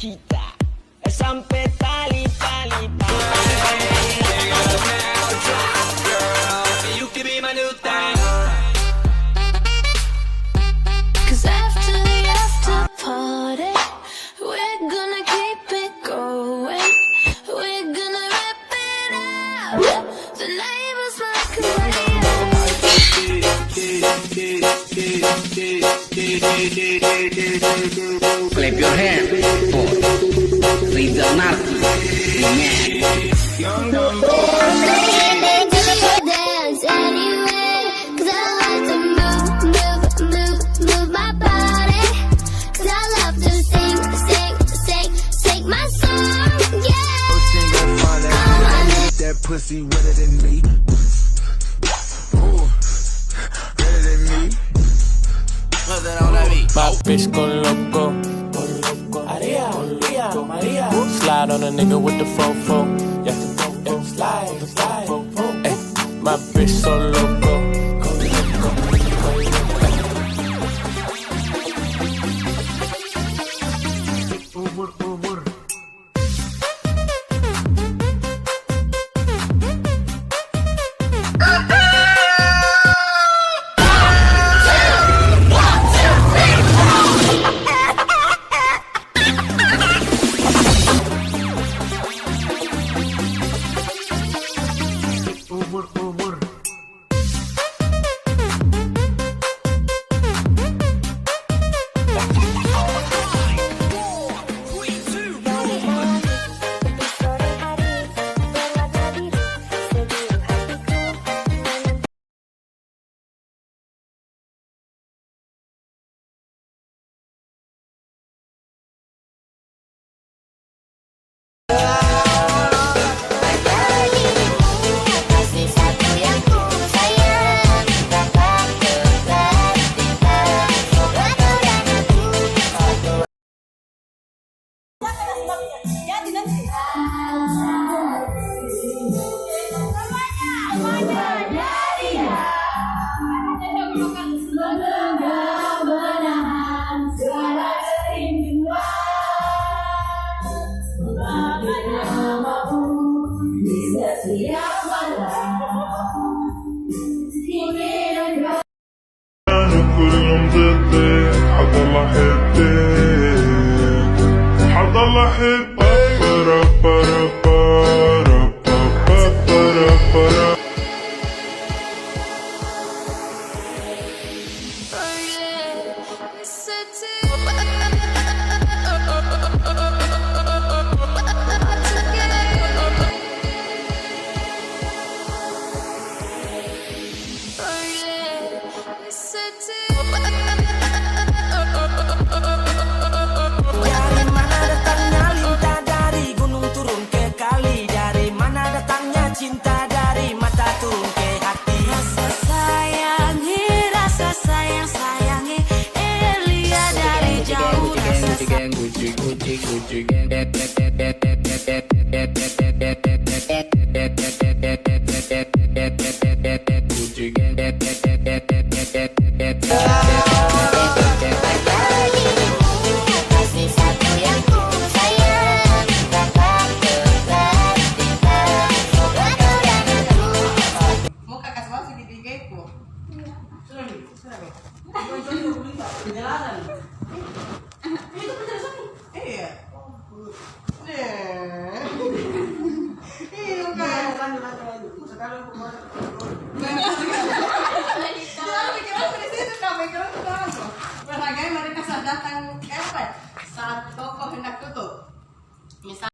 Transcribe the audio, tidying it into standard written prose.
Kita sampai tali-tali. You can be my new thing. 'Cause after the after party, we're gonna keep it going. We're gonna rip it out. The neighbors like a Clap your hands for Rizal Narki. dance anyway. 'Cause I like to move my body. 'Cause I love to sing my song, yeah. That pussy wetter than me. Ooh, better than me. My bitch go loco. Maria. Slide on a nigga with the fofo. Yeah, slide. Ay, my bitch so loco. حضل أحبك